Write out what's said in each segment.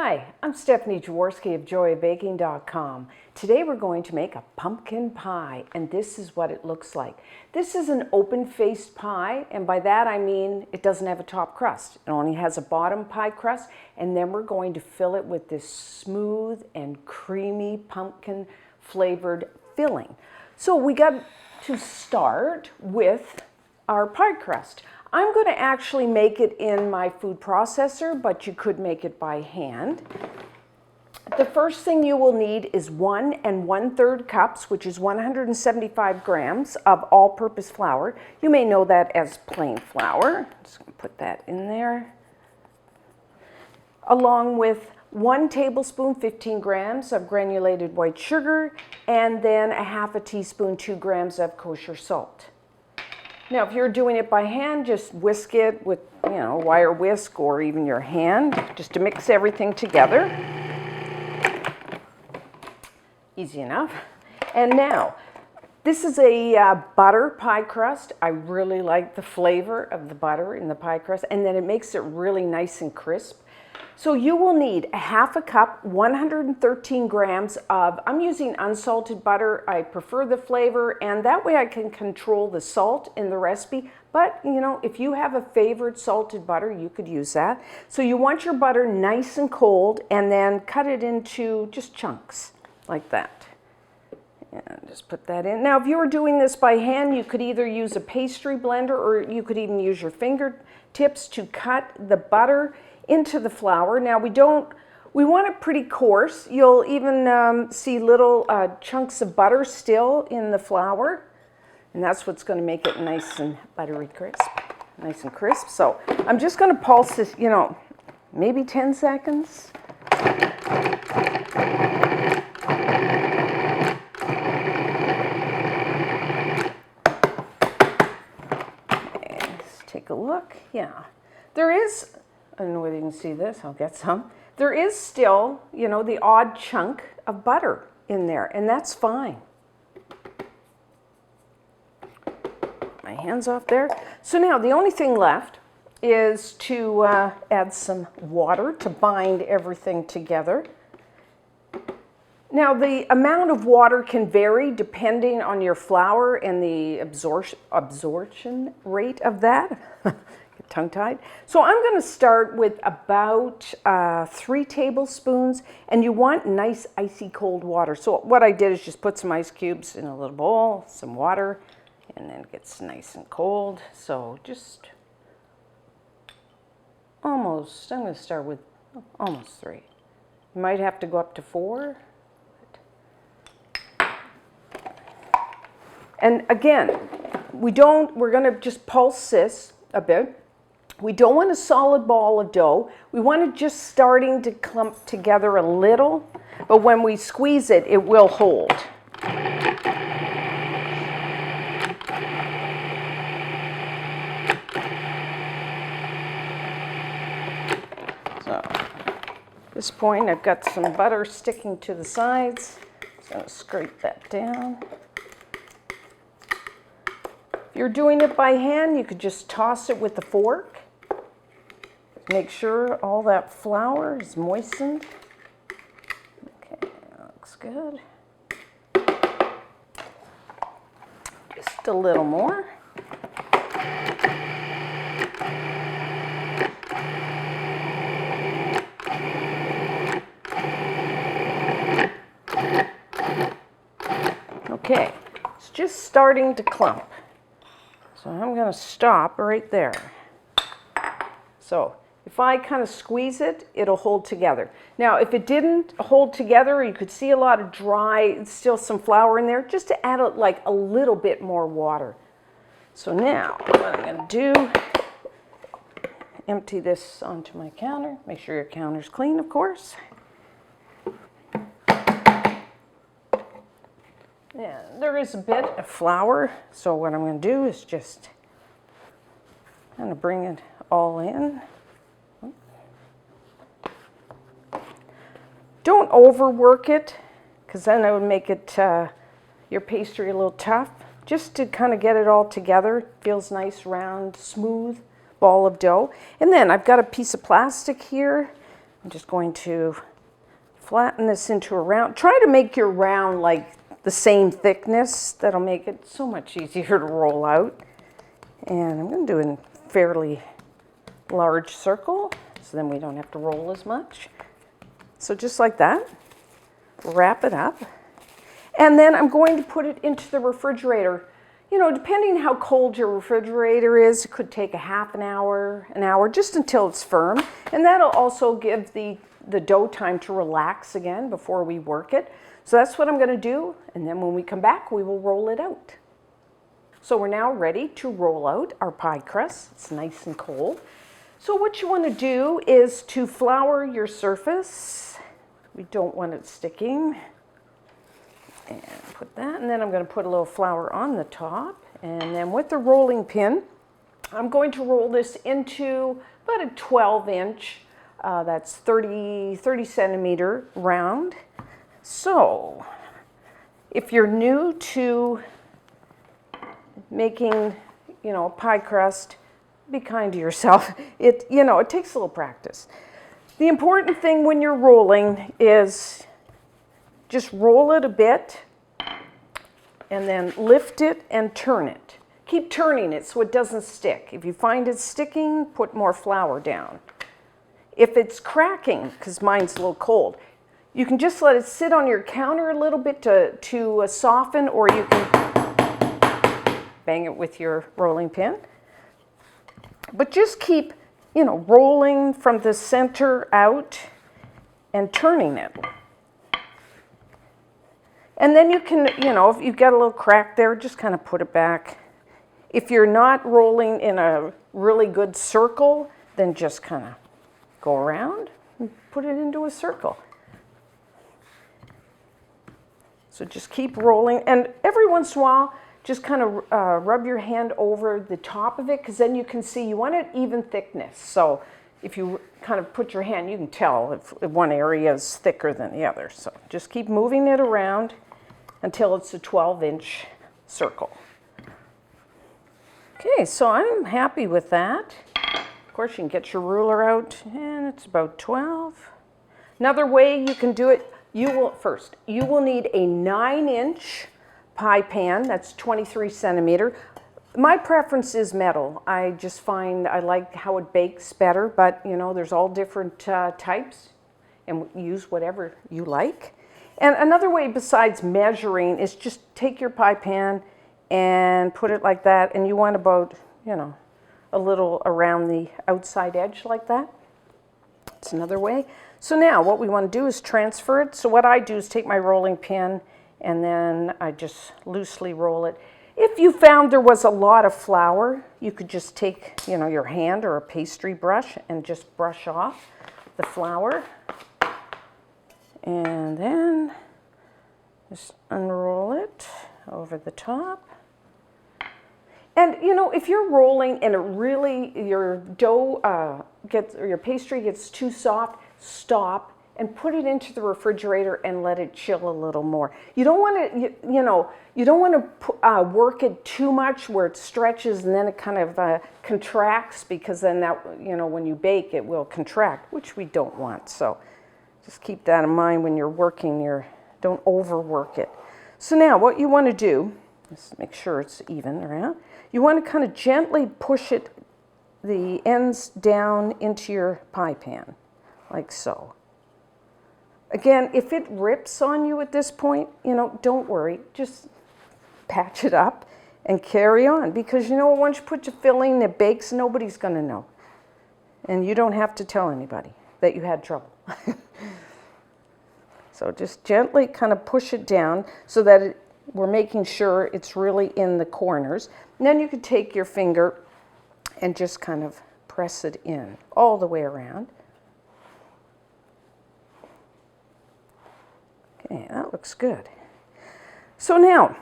Hi, I'm Stephanie Jaworski of joyofbaking.com. Today we're going to make a pumpkin pie, and this is what it looks like. This is an open-faced pie, and by that I mean it doesn't have a top crust. It only has a bottom pie crust, and then we're going to fill it with this smooth and creamy pumpkin flavored filling. So we got to start with our pie crust. I'm going to actually make it in my food processor, but you could make it by hand. The first thing you will need is 1 1/3 cups, which is 175 grams of all-purpose flour. You may know that as plain flour. I'm just going to put that in there. Along with 1 tablespoon, 15 grams of granulated white sugar, and then a half a teaspoon, 2 grams of kosher salt. Now, if you're doing it by hand, just whisk it with, a wire whisk or even your hand, just to mix everything together. Easy enough. And now, this is a butter pie crust. I really like the flavor of the butter in the pie crust, and then it makes it really nice and crisp. So you will need a half a cup, 113 grams of, I'm using unsalted butter. I prefer the flavor, and that way I can control the salt in the recipe. But, if you have a favorite salted butter, you could use that. So you want your butter nice and cold, and then cut it into just chunks like that. And just put that in. Now, if you were doing this by hand, you could either use a pastry blender, or you could even use your fingertips to cut the butter into the flour. Now we want it pretty coarse. You'll even see little chunks of butter still in the flour, and that's what's going to make it nice and buttery crisp, nice and crisp. So I'm just going to pulse this, maybe 10 seconds. Okay, let's take a look. Yeah, there is, I don't know whether you can see this, I'll get some. There is still, the odd chunk of butter in there, and that's fine. My hands off there. So now the only thing left is to add some water to bind everything together. Now the amount of water can vary depending on your flour and the absorption rate of that. Tongue-tied. So I'm going to start with about 3 tablespoons, and you want nice icy cold water. So what I did is just put some ice cubes in a little bowl, some water, and then it gets nice and cold. So just almost, I'm going to start with almost 3. You might have to go up to 4. And again, we're going to just pulse this a bit. We don't want a solid ball of dough. We want it just starting to clump together a little, but when we squeeze it, it will hold. So at this point, I've got some butter sticking to the sides. Just going to scrape that down. If you're doing it by hand, you could just toss it with a fork. Make sure all that flour is moistened. Okay, that looks good. Just a little more. Okay, it's just starting to clump. So I'm going to stop right there. So if I kind of squeeze it, it'll hold together. Now, if it didn't hold together, you could see a lot of dry, still some flour in there, just to add like a little bit more water. So now, what I'm going to do, empty this onto my counter. Make sure your counter's clean, of course. Yeah, there is a bit of flour, so what I'm going to do is just kind of bring it all in. Don't overwork it, because then it would make it your pastry a little tough. Just to kind of get it all together. Feels nice, round, smooth ball of dough. And then I've got a piece of plastic here. I'm just going to flatten this into a round. Try to make your round like the same thickness. That'll make it so much easier to roll out. And I'm going to do a fairly large circle, so then we don't have to roll as much. So just like that, wrap it up. And then I'm going to put it into the refrigerator. You know, depending how cold your refrigerator is, it could take a half an hour, just until it's firm. And that'll also give the dough time to relax again before we work it. So that's what I'm going to do. And then when we come back, we will roll it out. So we're now ready to roll out our pie crust. It's nice and cold. So what you want to do is to flour your surface. We don't want it sticking. And put that, and then I'm going to put a little flour on the top. And then with the rolling pin, I'm going to roll this into about a 12-inch, that's 30 centimeter round. So if you're new to making, you know, pie crust, be kind to yourself. It takes a little practice. The important thing when you're rolling is just roll it a bit and then lift it and turn it. Keep turning it so it doesn't stick. If you find it sticking, put more flour down. If it's cracking, because mine's a little cold, you can just let it sit on your counter a little bit to soften, or you can bang it with your rolling pin. But just keep, you know, rolling from the center out and turning it. And then you can, you know, if you've got a little crack there, just kind of put it back. If you're not rolling in a really good circle, then just kind of go around and put it into a circle. So just keep rolling. And every once in a while, just kind of rub your hand over the top of it, because then you can see you want an even thickness. So if you kind of put your hand, you can tell if one area is thicker than the other. So just keep moving it around until it's a 12-inch circle. Okay, so I'm happy with that. Of course, you can get your ruler out, and it's about 12. Another way you can do it, you will need a 9-inch pie pan, that's 23 centimeter. My preference is metal. I just find I like how it bakes better, but you know, there's all different types, and use whatever you like. And another way besides measuring is just take your pie pan and put it like that, and you want about, you know, a little around the outside edge like that. It's another way. So now what we want to do is transfer it. So what I do is take my rolling pin and then I just loosely roll it. If you found there was a lot of flour, you could just take, you know, your hand or a pastry brush and just brush off the flour. And then just unroll it over the top. And you know, if you're rolling and your dough or your pastry gets too soft, stop and put it into the refrigerator and let it chill a little more. You don't want to, you don't want to work it too much where it stretches and then it kind of contracts, because then that, you know, when you bake it will contract, which we don't want. So just keep that in mind when you're working don't overwork it. So now what you want to do, just make sure it's even around. You want to kind of gently push the ends down into your pie pan, like so. Again, if it rips on you at this point, you know, don't worry. Just patch it up and carry on, because you know, once you put your filling, it bakes, nobody's going to know. And you don't have to tell anybody that you had trouble. So just gently kind of push it down so that we're making sure it's really in the corners. And then you can take your finger and just kind of press it in all the way around. Okay, that looks good. So now,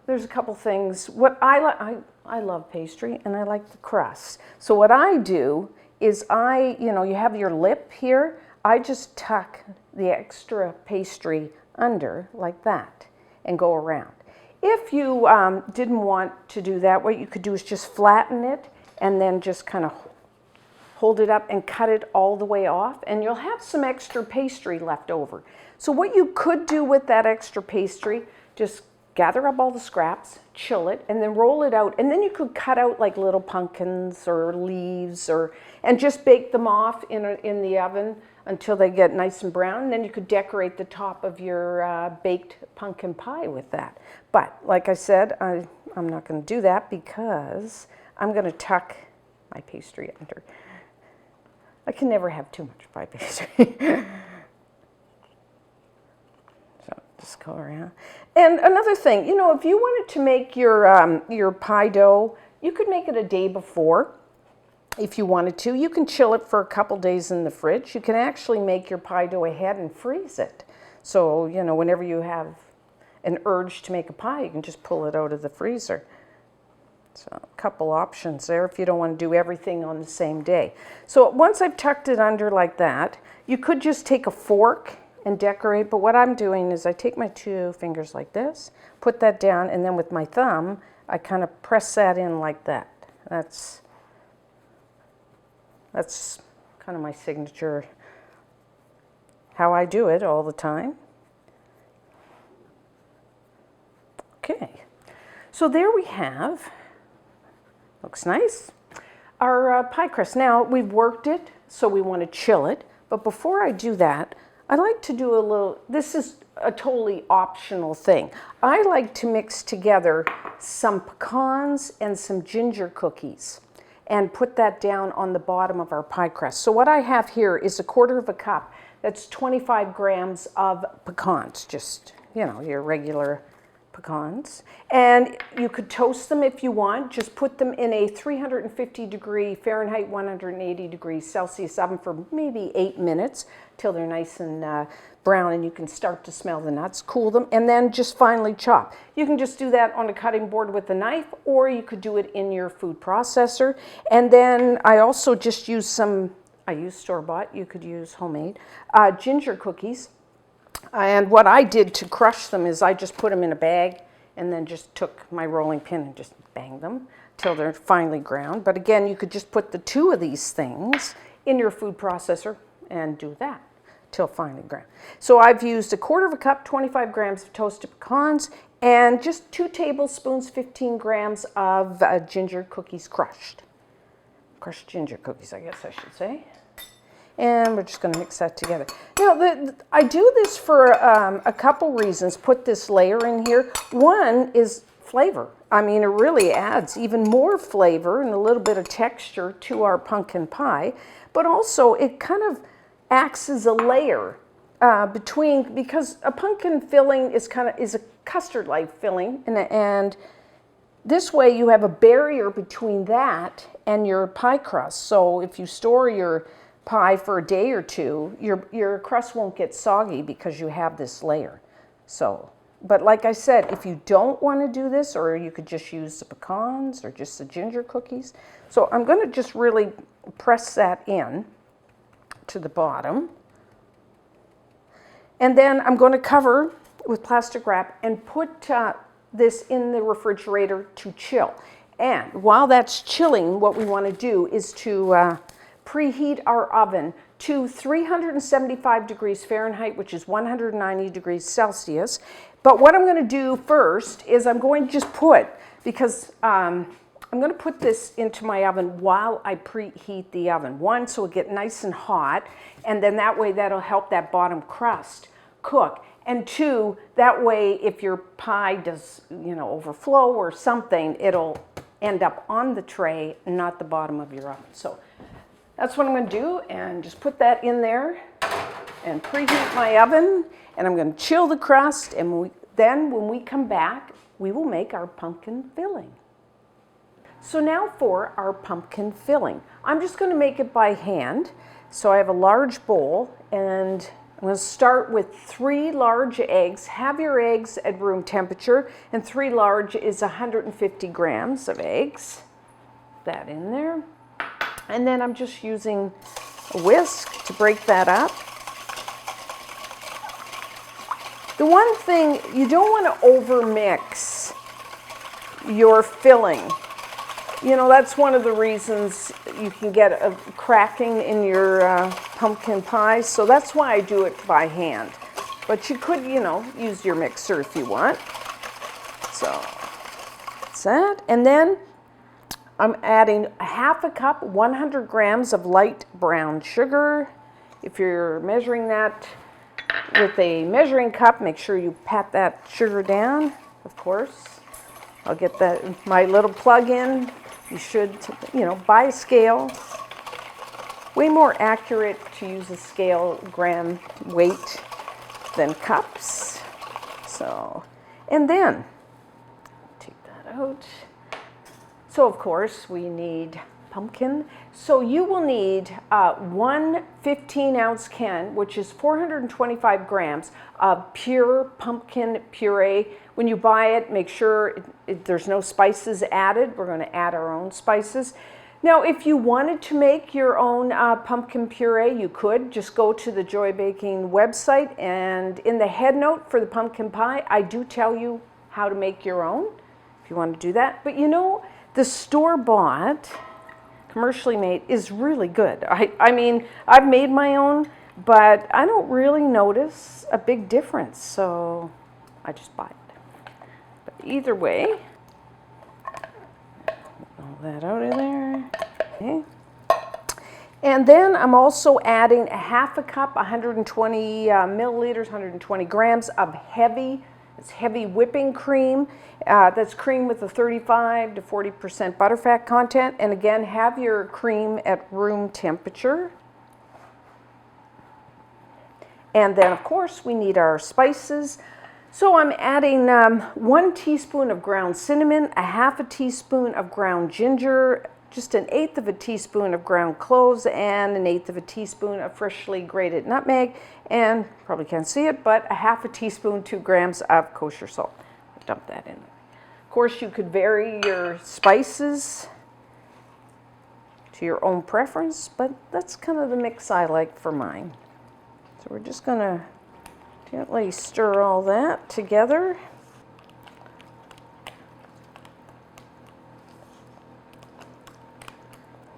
there's a couple things. What I love pastry and I like the crust. So what I do is you have your lip here. I just tuck the extra pastry under like that and go around. If you didn't want to do that, what you could do is just flatten it and then just kind of hold it up and cut it all the way off, and you'll have some extra pastry left over. So what you could do with that extra pastry, just gather up all the scraps, chill it, and then roll it out. And then you could cut out like little pumpkins or leaves, and just bake them off in the oven until they get nice and brown. And then you could decorate the top of your baked pumpkin pie with that. But like I said, I'm not going to do that because I'm going to tuck my pastry under. I can never have too much pie pastry. So just go around. And another thing, you know, if you wanted to make your pie dough, you could make it a day before if you wanted to. You can chill it for a couple days in the fridge. You can actually make your pie dough ahead and freeze it. So, you know, whenever you have an urge to make a pie, you can just pull it out of the freezer. So a couple options there if you don't want to do everything on the same day. So once I've tucked it under like that, you could just take a fork and decorate, but what I'm doing is I take my 2 fingers like this, put that down, and then with my thumb, I kind of press that in like that. That's kind of my signature, how I do it all the time. Okay, so there we have, looks nice, our pie crust. Now we've worked it, so we want to chill it, but before I do that, I like to do a little, this is a totally optional thing. I like to mix together some pecans and some ginger cookies and put that down on the bottom of our pie crust. So what I have here is 1/4 cup. That's 25 grams of pecans, just, you know, your regular pecans. And you could toast them if you want. Just put them in a 350 degree Fahrenheit, 180 degrees Celsius oven for maybe 8 minutes till they're nice and brown, and you can start to smell the nuts. Cool them, and then just finely chop. You can just do that on a cutting board with a knife, or you could do it in your food processor. And then I also just use I use store-bought, you could use homemade, ginger cookies. And what I did to crush them is I just put them in a bag and then just took my rolling pin and just banged them till they're finely ground. But again, you could just put the 2 of these things in your food processor and do that till finely ground. So I've used 1/4 cup, 25 grams of toasted pecans, and just 2 tablespoons, 15 grams of ginger cookies crushed. Crushed ginger cookies, I guess I should say. And we're just going to mix that together. Now, I do this for a couple reasons. Put this layer in here. One is flavor. I mean, it really adds even more flavor and a little bit of texture to our pumpkin pie. But also, it kind of acts as a layer between, because a pumpkin filling is a custard-like filling, and this way you have a barrier between that and your pie crust. So if you store your pie for a day or two, your crust won't get soggy because you have this layer. So, but like I said, if you don't want to do this, or you could just use the pecans or just the ginger cookies. So I'm going to just really press that in to the bottom. And then I'm going to cover with plastic wrap and put this in the refrigerator to chill. And while that's chilling, what we want to do is to preheat our oven to 375 degrees Fahrenheit, which is 190 degrees Celsius. But what I'm going to do first is I'm going to just put, because I'm going to put this into my oven while I preheat the oven. One, so it'll get nice and hot, and then that way that'll help that bottom crust cook. And 2, that way if your pie does, you know, overflow or something, it'll end up on the tray, not the bottom of your oven. So that's what I'm going to do, and just put that in there and preheat my oven, and I'm going to chill the crust, and then when we come back, we will make our pumpkin filling. So now for our pumpkin filling. I'm just going to make it by hand. So I have a large bowl, and I'm going to start with 3 large eggs. Have your eggs at room temperature, and 3 large is 150 grams of eggs. That in there. And then I'm just using a whisk to break that up. The one thing, you don't want to overmix your filling. You know, that's one of the reasons you can get a cracking in your pumpkin pie. So that's why I do it by hand. But you could, you know, use your mixer if you want. So that's that. And then I'm adding ½ a cup, 100 grams of light brown sugar. If you're measuring that with a measuring cup, make sure you pat that sugar down, of course. I'll get my little plug in. You should, you know, buy a scale. Way more accurate to use a scale gram weight than cups. So, and then, take that out. So of course we need pumpkin. So you will need one 15-ounce can, which is 425 grams of pure pumpkin puree. When you buy it, make sure there's no spices added. We're going to add our own spices. Now, if you wanted to make your own pumpkin puree, you could. Just go to the Joy Baking website, and in the head note for the pumpkin pie, I do tell you how to make your own, if you want to do that. But you know, the store-bought, commercially made, is really good. I mean, I've made my own, but I don't really notice a big difference, so I just buy it. But either way, all that out of there. Okay. And then I'm also adding ½ a cup, 120 milliliters, 120 grams of heavy whipping cream. That's cream with a 35 to 40% butterfat content. And again, have your cream at room temperature. And then, of course, we need our spices. So I'm adding 1 teaspoon of ground cinnamon, ½ a teaspoon of ground ginger, just 1/8 of a teaspoon of ground cloves, and 1/8 of a teaspoon of freshly grated nutmeg, and probably can't see it, but ½ a teaspoon, 2 grams of kosher salt. Dump that in. Of course, you could vary your spices to your own preference, but that's kind of the mix I like for mine. So we're just going to gently stir all that together.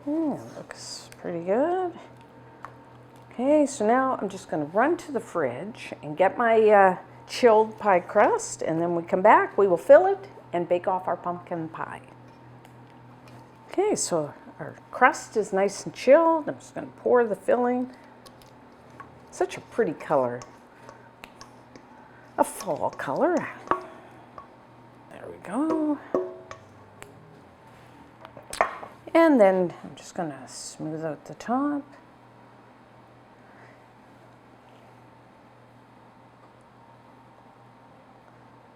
Looks pretty good. Okay, so now I'm just going to run to the fridge and get my chilled pie crust, and then when we come back, we will fill it and bake off our pumpkin pie. Okay, so our crust is nice and chilled. I'm just going to pour the filling. Such a pretty color. A fall color. There we go. And then I'm just going to smooth out the top.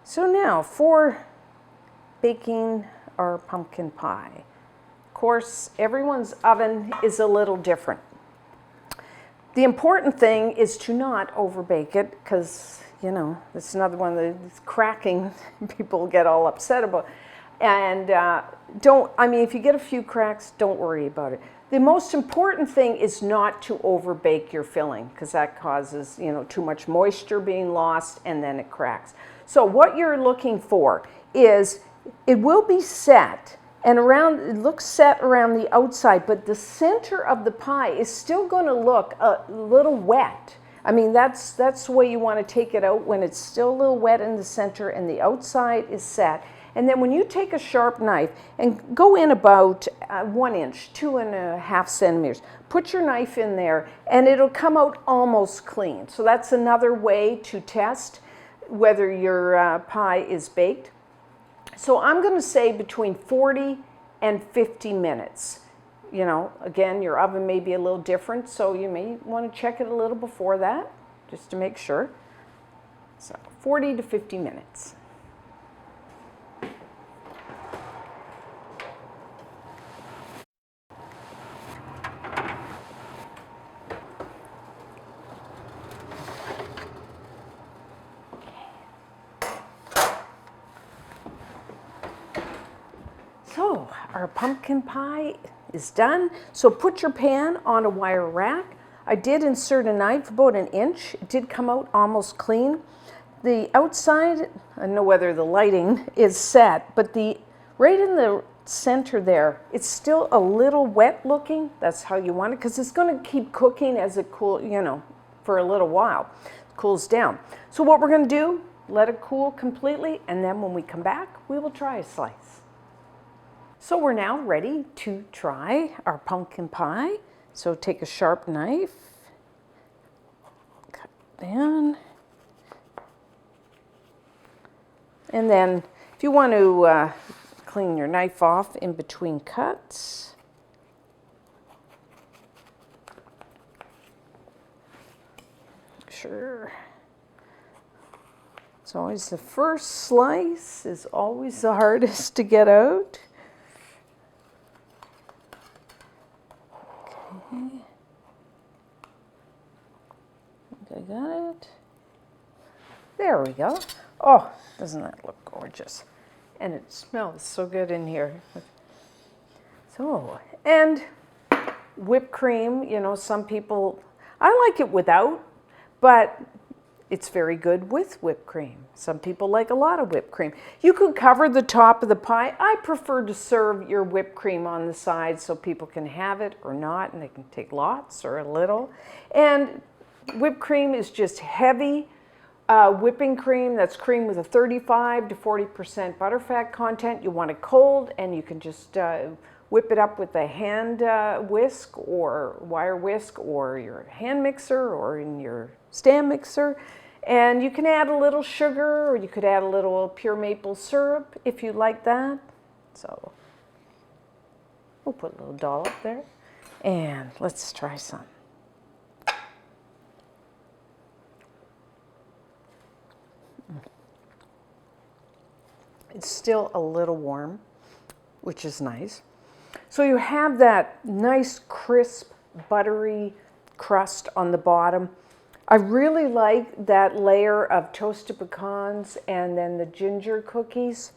So now for baking our pumpkin pie. Of course, everyone's oven is a little different. The important thing is to not overbake it, because, you know, it's another one of the cracking people get all upset about. And if you get a few cracks, don't worry about it. The most important thing is not to overbake your filling, because that causes, you know, too much moisture being lost, and then it cracks. So what you're looking for is, it will be set, and it looks set around the outside, but the center of the pie is still going to look a little wet. I mean, that's the way you want to take it out, when it's still a little wet in the center and the outside is set. And then when you take a sharp knife and go in about 1 inch, 2.5 centimeters, put your knife in there and it'll come out almost clean. So that's another way to test whether your pie is baked. So I'm going to say between 40 and 50 minutes. You know, again, your oven may be a little different, so you may want to check it a little before that, just to make sure. So 40 to 50 minutes. So our pumpkin pie is done. So put your pan on a wire rack. I did insert a knife about 1 inch. It did come out almost clean. The outside, I don't know whether the lighting is set, but right in the center there, it's still a little wet looking. That's how you want it, because it's going to keep cooking as it cools, you know, for a little while. It cools down. So what we're going to do, let it cool completely, and then when we come back, we will try a slice. So we're now ready to try our pumpkin pie. So take a sharp knife, cut down, and then if you want to clean your knife off in between cuts. Sure. It's always the first slice is always the hardest to get out. Okay. I think I got it. There we go. Oh, doesn't that look gorgeous? And it smells so good in here. So, and whipped cream, you know, some people, I like it without, but it's very good with whipped cream. Some people like a lot of whipped cream. You could cover the top of the pie. I prefer to serve your whipped cream on the side so people can have it or not, and they can take lots or a little. And whipped cream is just heavy whipping cream. That's cream with a 35 to 40% butterfat content. You want it cold, and you can just whip it up with a hand whisk or wire whisk or your hand mixer or in your stand mixer. And you can add a little sugar, or you could add a little pure maple syrup if you like that. So we'll put a little dollop there, and let's try some. It's still a little warm, which is nice. So you have that nice, crisp, buttery crust on the bottom. I really like that layer of toasted pecans and then the ginger cookies.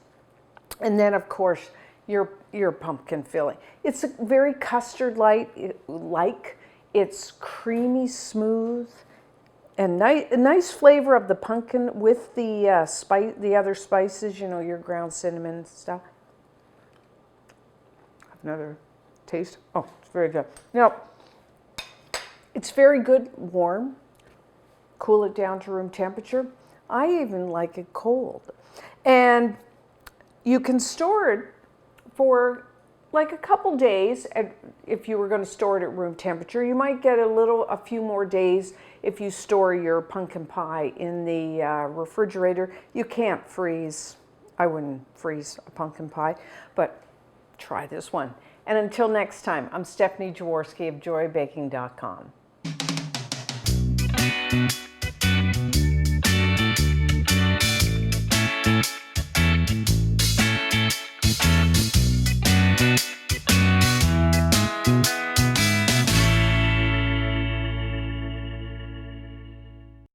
And then, of course, your pumpkin filling. It's a very custard-like. It's creamy, smooth, and a nice flavor of the pumpkin with the the other spices, you know, your ground cinnamon and stuff. Another taste. Oh, it's very good. Now, it's very good warm. Cool it down to room temperature. I even like it cold. And you can store it for like a couple days. If you were going to store it at room temperature, you might get a few more days if you store your pumpkin pie in the refrigerator. You can't freeze. I wouldn't freeze a pumpkin pie, but try this one. And until next time, I'm Stephanie Jaworski of joybaking.com.